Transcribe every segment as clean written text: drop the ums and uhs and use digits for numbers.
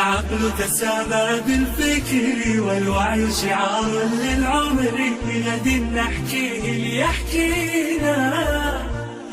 العقل تسامى بالفكر والوعي شعار للعمر غد نحكيه ليحكينا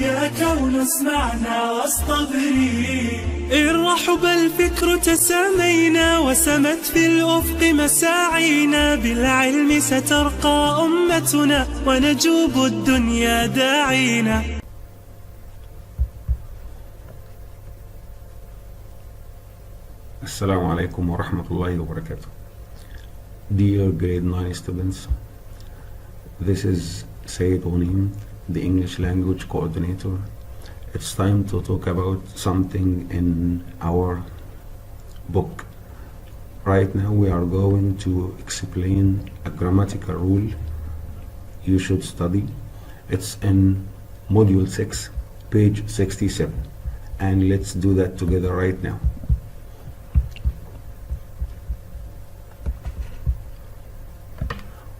يا كون اسمعنا واصطبري إن رحب الفكر تسامينا وسمت في الأفق مساعينا بالعلم سترقى أمتنا ونجوب الدنيا داعينا. Assalamu alaikum wa rahmatullahi wa barakatuh. Dear grade 9 students, this is Sayyid Ghunim, the English language coordinator. It's time to talk about something in our book. Right now we are going to explain a grammatical rule you should study. It's in module 6, page 67, and let's do that together right now.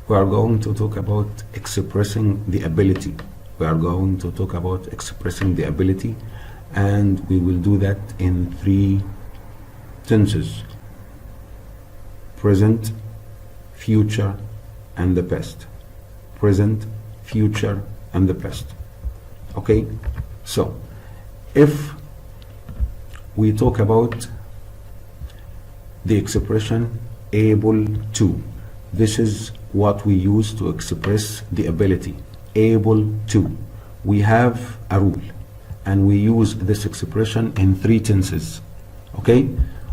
We are going to talk about expressing the ability. We are going to talk about expressing the ability, and we will do that in 3 tenses: present, future, and the past. Present, future, and the past. Okay? So, if we talk about the expression able to, this is what we use to express the ability. Able to. We have a rule, and we use this expression in 3 tenses. Okay?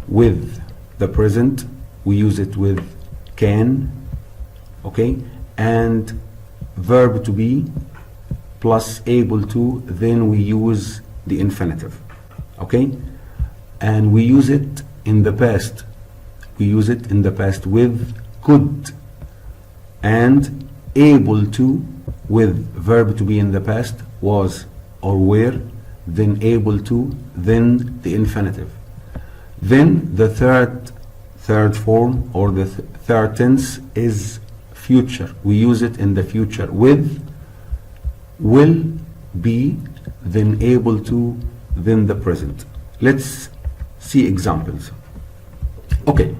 With the present, we use it with can, okay, and verb to be plus able to, then we use the infinitive. Okay? And we use it in the past. We use it in the past with could, and able to with verb to be in the past was or were, then able to, then the infinitive. Then the third form, or the third tense, is future. We use it in the future with will be, then able to, then the present. Let's see examples. Okay,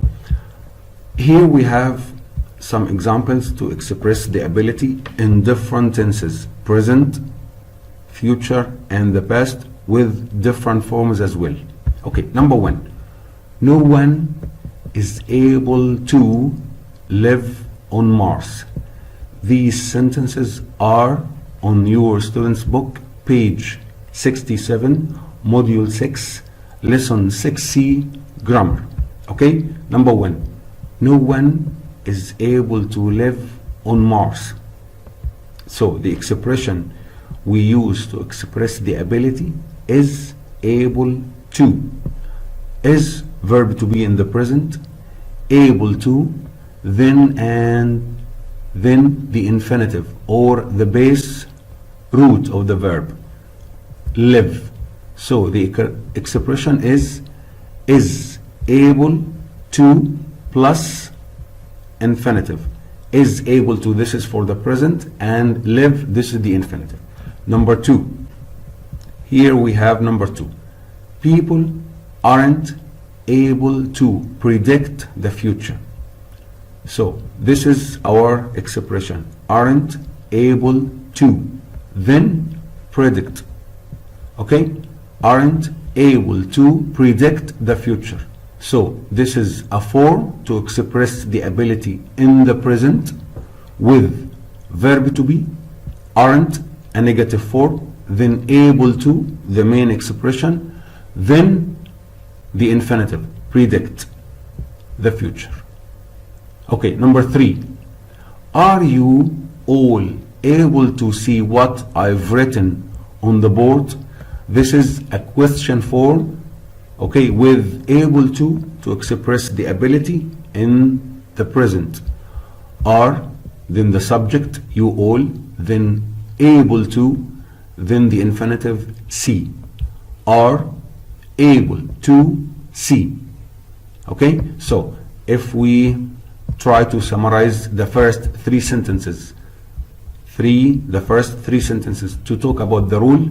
here we have some examples to express the ability in different tenses: present, future, and the past, with different forms as well. Okay, number 1. No one is able to live on Mars. These sentences are on your student's book, page 67, module 6, lesson 6C, grammar. Okay, number 1. No one is able to live on Mars. So the expression we use to express the ability is able to. Is verb to be in the present, able to, then and then the infinitive, or the base root of the verb, live. So the expression is able to plus infinitive. Is able to, this is for the present, and live, this is the infinitive. Number 2. Here we have number 2. People aren't able to predict the future. So this is our expression: aren't able to, then predict. Okay? Aren't able to predict the future. So this is a form to express the ability in the present with verb to be, aren't, a negative form, then able to, the main expression, then the infinitive, predict the future. Okay, number 3. Are you all able to see what I've written on the board? This is a question form, okay, with able to express the ability in the present. Are, then the subject, you all, then able to, then the infinitive, see. Are able to see. Okay, so if we try to summarize the first 3 sentences, the first 3 sentences to talk about the rule,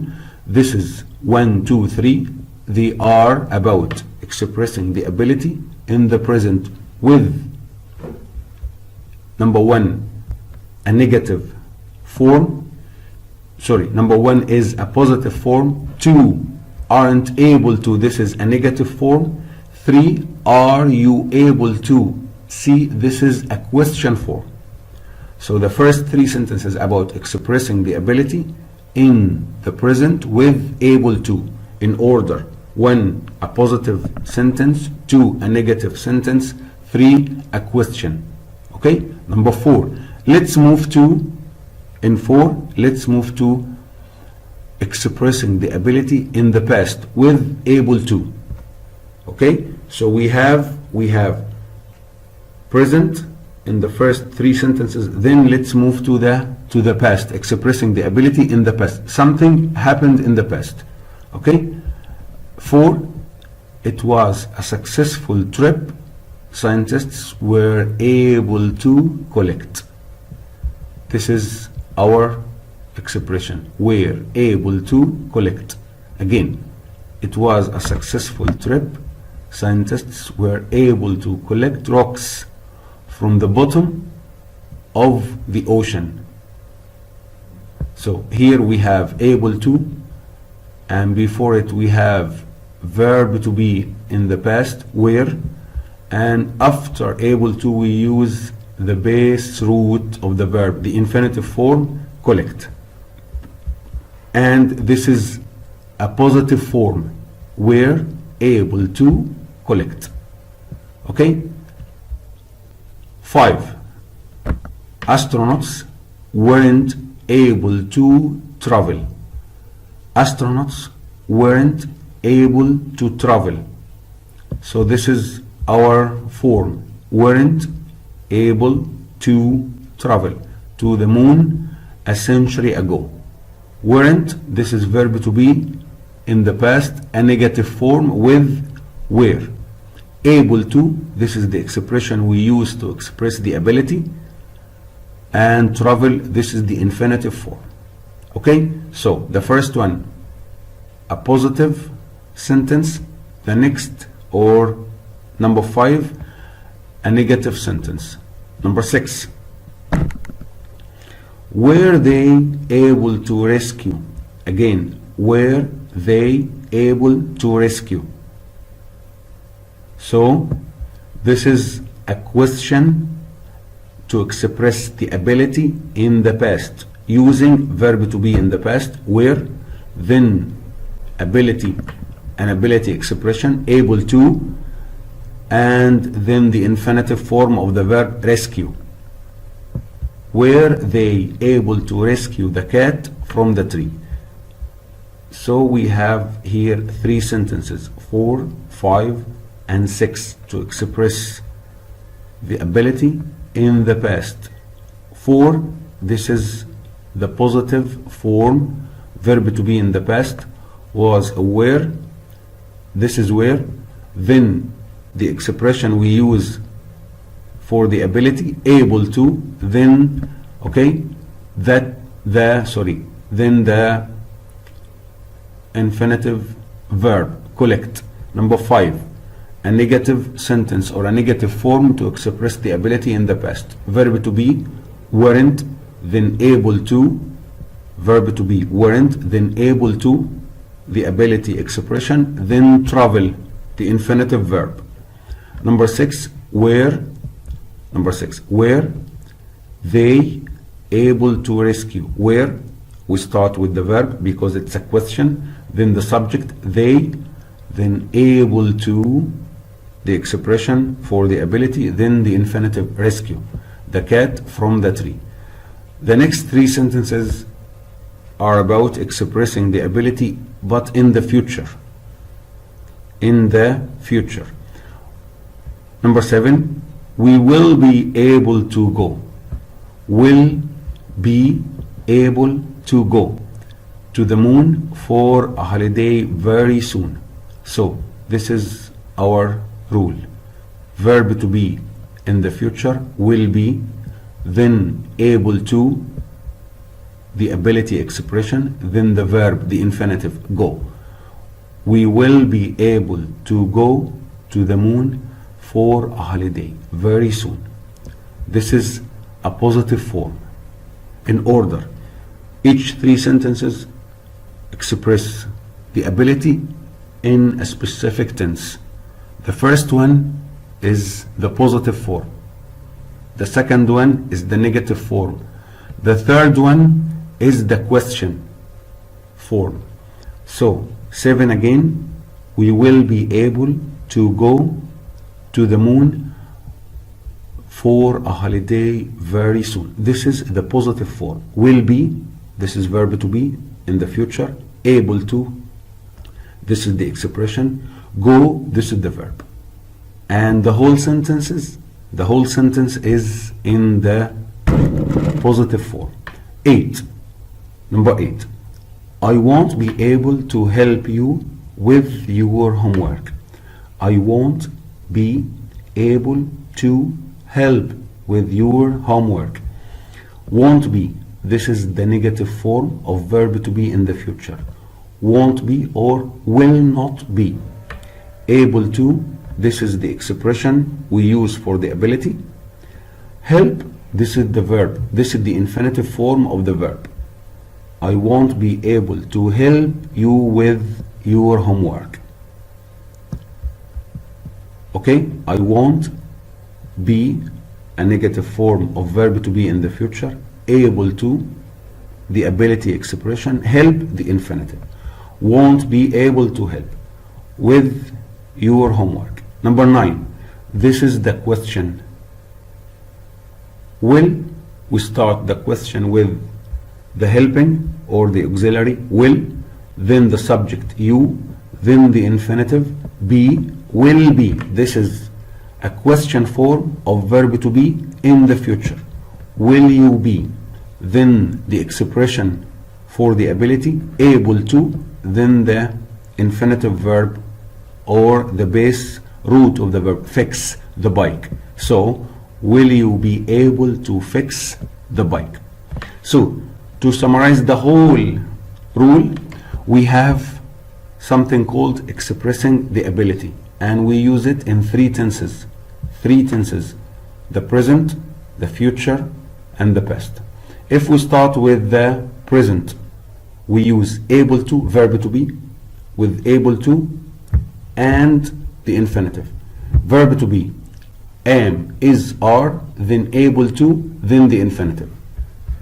this is 1, 2, 3. They are about expressing the ability in the present with, number one, a negative form. Sorry, number one is a positive form. 2, aren't able to, this is a negative form. 3, are you able to? See, this is a question form. So the first 3 sentences about expressing the ability in the present with able to, in order: 1, a positive sentence; 2, a negative sentence; 3, a question. Okay, number 4, let's move to, in 4, let's move to expressing the ability in the past with able to. Okay, so we have present in the first 3 sentences. Then let's move to the past, expressing the ability in the past. Something happened in the past. Okay, 4, it was a successful trip. Scientists were able to collect. This is our expression, were able to collect. Again, it was a successful trip. Scientists were able to collect rocks from the bottom of the ocean. So here we have able to, and before it we have verb to be in the past, were, and after able to we use the base root of the verb, the infinitive form, collect. And this is a positive form, were able to collect. Okay, 5, astronauts weren't able to travel. Astronauts weren't able to travel. So this is our form, weren't able to travel to the moon a century ago. Weren't, this is verb to be in the past, a negative form with were. Able to, this is the expression we use to express the ability, and travel, this is the infinitive form. Okay, so the first one, a positive sentence; the next, or number 5, a negative sentence. Number 6, were they able to rescue? Again, were they able to rescue? So this is a question to express the ability in the past using verb to be in the past, were, then ability, an ability expression, able to, and then the infinitive form of the verb rescue. Were they able to rescue the cat from the tree? So we have here 3 sentences, 4, 5, and 6, to express the ability in the past. 4, this is the positive form, verb to be in the past, was were, this is where, then the expression we use for the ability, able to, then, okay, that, the, sorry, then the infinitive verb, collect. Number 5, a negative sentence or a negative form to express the ability in the past. Verb to be, weren't, then able to, verb to be, weren't, then able to, the ability expression, then travel, the infinitive verb. Number 6, were, number 6, were they able to rescue? Were, we start with the verb because it's a question, then the subject, they, then able to, the expression for the ability, then the infinitive rescue, the cat from the tree. The next 3 sentences are about expressing the ability, but in the future. In the future. Number 7, we will be able to go. Will be able to go to the moon for a holiday very soon. So this is our rule. Verb to be in the future, will be, then able to, the ability expression, then the verb, the infinitive, go. We will be able to go to the moon for a holiday very soon. This is a positive form. In order, each three sentences express the ability in a specific tense. The first one is the positive form. The second one is the negative form. The third one is the question form. So 7 again, we will be able to go to the moon for a holiday very soon. This is the positive form. Will be, this is verb to be in the future. Able to, this is the expression. Go, this is the verb. And the whole sentence is in the positive form. 8. Number 8. I won't be able to help you with your homework. I won't be able to help with your homework. Won't be, this is the negative form of verb to be in the future. Won't be or will not be. Able to, this is the expression we use for the ability. Help, this is the verb. This is the infinitive form of the verb. I won't be able to help you with your homework. Okay, I won't be a negative form of verb to be in the future. Able to, the ability expression. Help, the infinitive. Won't be able to help with your homework. Number 9, this is the question. Will, we start the question with the helping or the auxiliary will, then the subject you, then the infinitive be, will be. This is a question form of verb to be in the future. Will you be, then the expression for the ability. Able to, then the infinitive verb or the base root of the verb. Fix the bike. So will you be able to fix the bike? So to summarize the whole rule, we have something called expressing the ability, and we use it in three tenses. The present, the future, and the past. If we start with the present, we use able to, verb to be, with able to and the infinitive. Verb to be, am, is, are, then able to, then the infinitive.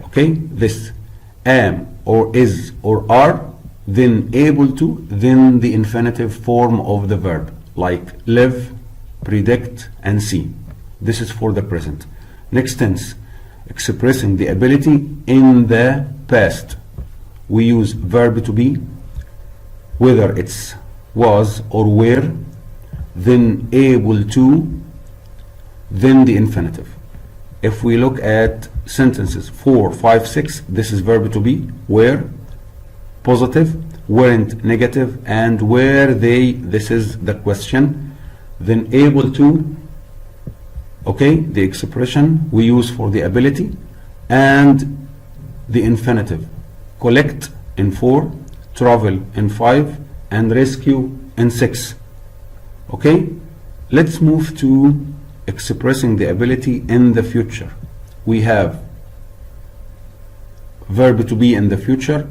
Okay, this am or is or are, then able to, then the infinitive form of the verb, like live, predict, and see. This is for the present. Next tense, expressing the ability in the past. We use verb to be, whether it's was or were, then able to, then the infinitive. If we look at sentences 4, 5, 6, this is verb to be, were, positive, weren't, negative, and were they, this is the question. Then able to, okay, the expression we use for the ability, and the infinitive. Collect in 4, travel in 5, and rescue in 6. Okay, let's move to expressing the ability in the future. We have verb to be in the future,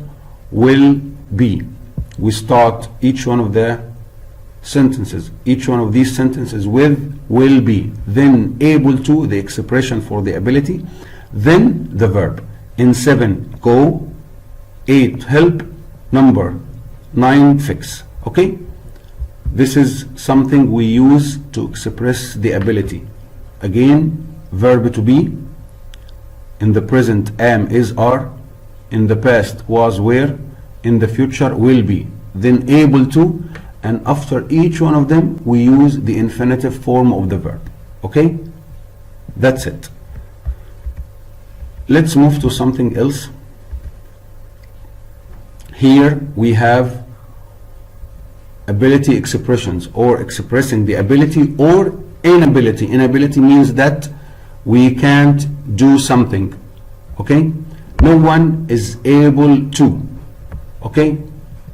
will be. We start each one of the sentences, each one of these sentences with will be, then able to, the expression for the ability, then the verb. In 7, go, 8, help, number 9, fix. Okay, this is something we use to express the ability. Again, verb to be, in the present am, is, are, in the past was, were, in the future will be, then able to, and after each one of them we use the infinitive form of the verb. Okay, that's it. Let's move to something else. Here we have ability expressions, or expressing the ability or inability. Inability means that we can't do something. Okay, no one is able to. Okay,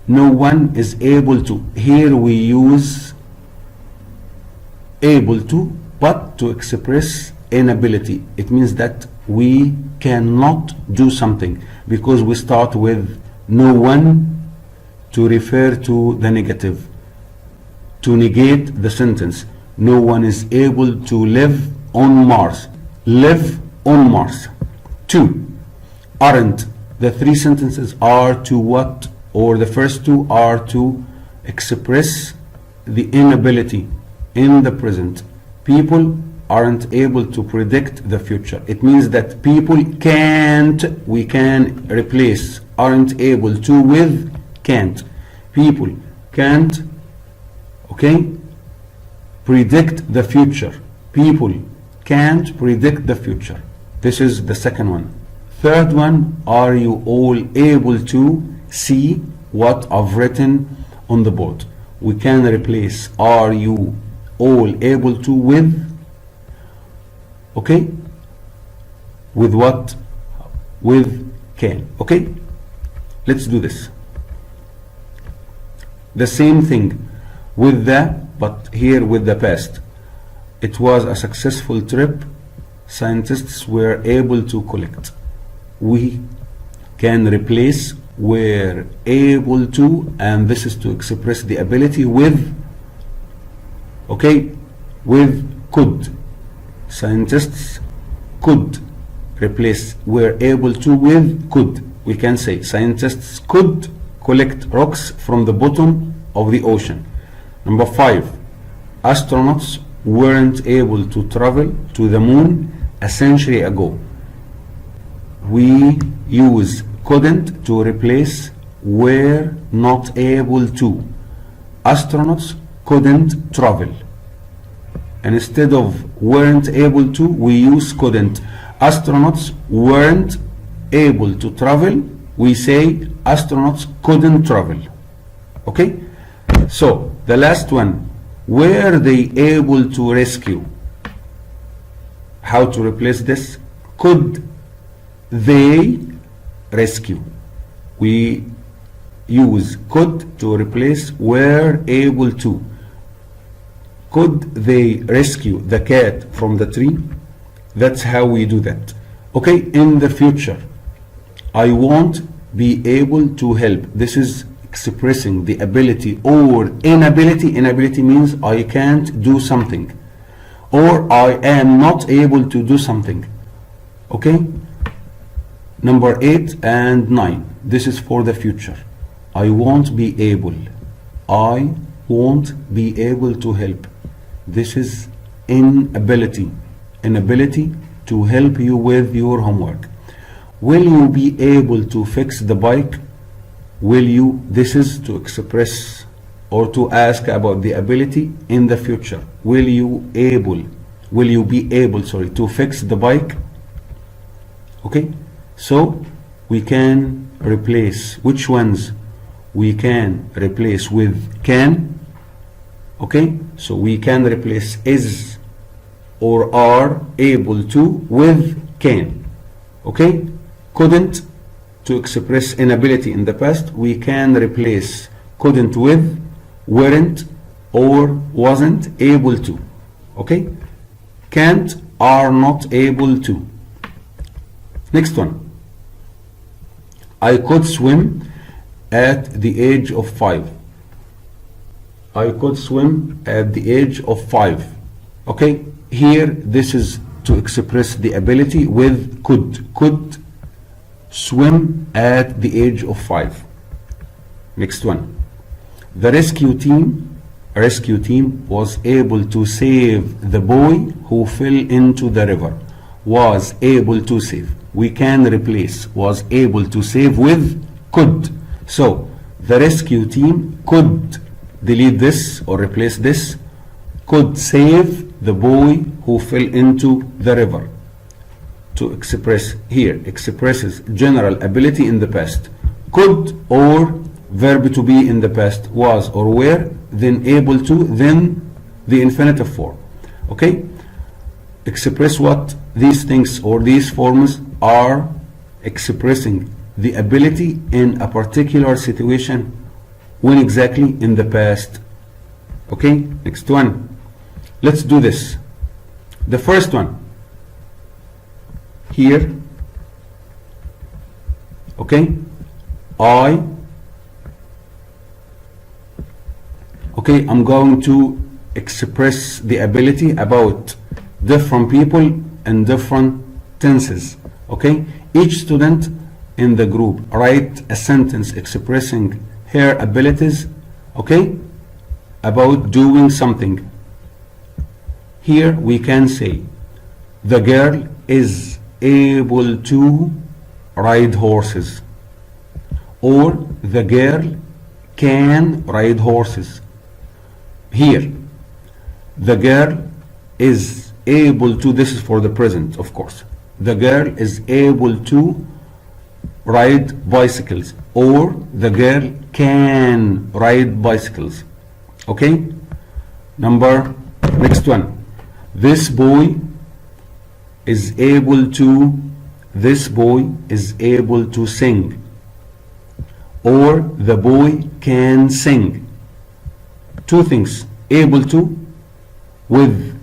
no one is able to. Here we use able to, but to express inability. It means that we cannot do something, because we start with no one to refer to the negative, to negate the sentence. No one is able to live on Mars. Live on Mars. 2. Aren't. The three sentences are to what? Or the first two are to express the inability in the present. People aren't able to predict the future. It means that people can't, we can replace aren't able to with can't. People can't, okay, predict the future. People can't predict the future. This is the second one. Third one, are you all able to see what I've written on the board? We can replace are you all able to with, okay, with what? With can. Okay, let's do this. The same thing with the, but here with the past. It was a successful trip. Scientists were able to collect. We can replace were able to, and this is to express the ability with, okay, with could. Scientists could replace were able to with could. We can say scientists could collect rocks from the bottom of the ocean. Number 5, astronauts weren't able to travel to the moon a century ago. We use couldn't to replace were not able to. Astronauts couldn't travel. And instead of weren't able to, we use couldn't. Astronauts weren't able to travel. We say astronauts couldn't travel. Okay? So, the last one, were they able to rescue? How to replace this? Could they rescue? We use could to replace were able to. Could they rescue the cat from the tree? That's how we do that. Okay, in the future, I won't be able to help. This is expressing the ability or inability. Inability means I can't do something, or I am not able to do something. Okay? Number 8 and 9. This is for the future. I won't be able. I won't be able to help. This is inability. Inability to help you with your homework. Will you be able to fix the bike? Will you? This is to express or to ask about the ability in the future. Will you be able to fix the bike? Okay? So we can replace which ones? We can replace with can. Okay? So we can replace is or are able to with can. Okay? Couldn't to express inability in the past. We can replace couldn't with weren't or wasn't able to. Okay? Can't, are not able to. Next one. I could swim at the age of 5. I could swim at the age of 5. Okay? Here, this is to express the ability with could. Could swim at the age of 5. Next one. The rescue team was able to save the boy who fell into the river. Was able to save. We can replace was able to save with could. So, the rescue team could delete this or replace this. Could save the boy who fell into the river. To express here, expresses general ability in the past. Could or verb to be in the past, was or were, then able to, then the infinitive form. Okay? Express what these things or these forms are expressing the ability in a particular situation when exactly in the past. Okay? Next one. let's do this. The first one here, okay, I'm going to express the ability about different people in different tenses. Okay, each student in the group write a sentence expressing her abilities, okay, about doing something. Here we can say the girl is able to ride horses, or the girl can ride horses. Here the girl is able to, this is for the present of course, the girl is able to ride bicycles, or the girl can ride bicycles. Okay, next one, this boy is able to sing, or the boy can sing. Two things, able to with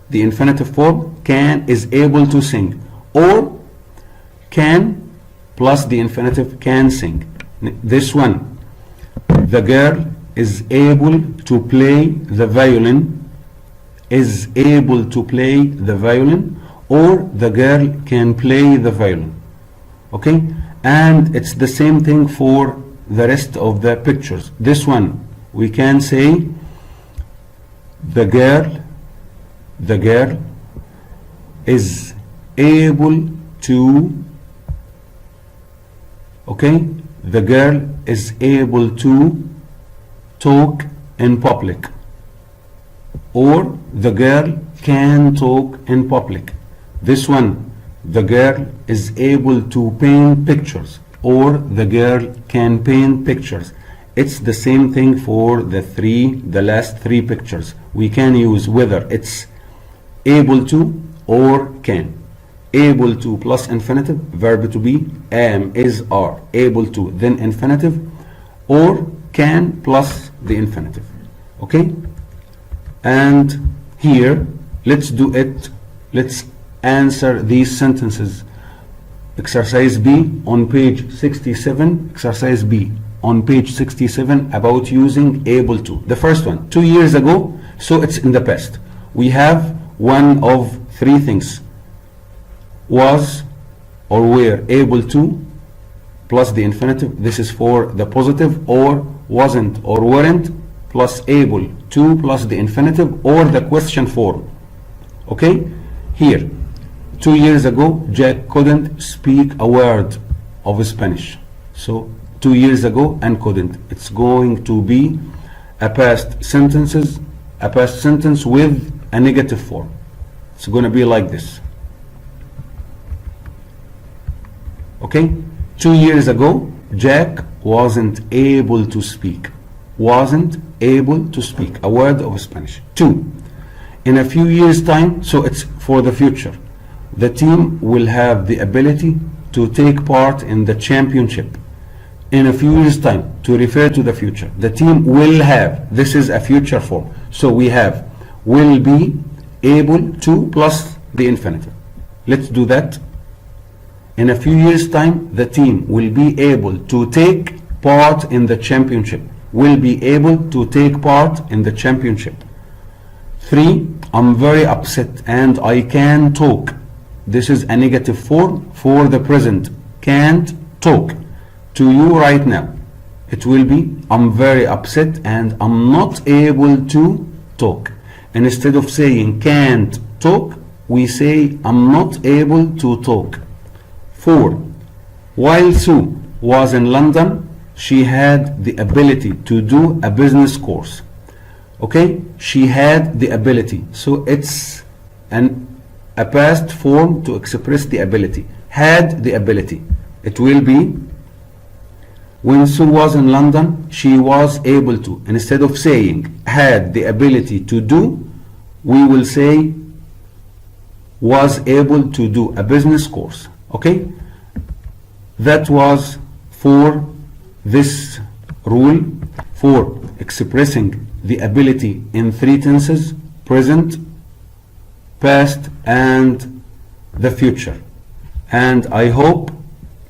the infinitive form, can is able to sing, or can plus the infinitive can sing. This one, the girl is able to play the violin, or the girl can play the violin. Okay, and it's the same thing for the rest of the pictures. This one we can say the girl is able to, okay, the girl is able to talk in public, or the girl can talk in public. This one, the girl is able to paint pictures, or the girl can paint pictures. It's the same thing for the last three pictures. We can use whether it's able to or can. Able to plus infinitive, verb to be, am, is, are. Able to, then infinitive, or can plus the infinitive. Okay? And here, let's do it. Let's answer these sentences. Exercise B on page 67. Exercise B on page 67 about using able to. The first one, 2 years ago, so it's in the past. We have one of three things. Was or were able to plus the infinitive. This is for the positive, or wasn't or weren't plus able to plus the infinitive, or the question form. Okay? Here, 2 years ago, Jack couldn't speak a word of Spanish. So 2 years ago and couldn't. It's going to be a past sentence with a negative form. It's going to be like this. Okay? 2 years ago, Jack wasn't able to speak. Wasn't able to speak a word of Spanish. 2. In a few years' time, so it's for the future, the team will have the ability to take part in the championship. In a few years' time, to refer to the future, the team will have, this is a future form. So we have will be able to plus the infinitive. Let's do that. In a few years' time, the team will be able to take part in the championship. Will be able to take part in the championship. 3. I'm very upset and I can talk. This is a negative form for the present. Can't talk to you right now. It will be I'm very upset and I'm not able to talk. And instead of saying can't talk, we say I'm not able to talk. 4. While Sue was in London, she had the ability to do a business course. Okay? She had the ability. So it's a past form to express the ability. Had the ability. It will be when Sue was in London, she was able to. Instead of saying had the ability to do, we will say was able to do a business course. Okay? That was for this rule for expressing the ability in 3 tenses present, past, and the future. And I hope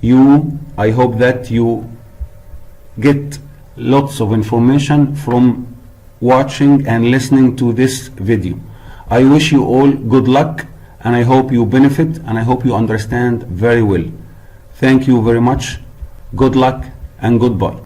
that you get lots of information from watching and listening to this video. I wish you all good luck, and I hope you benefit, and I hope you understand very well. Thank you very much. Good luck and goodbye.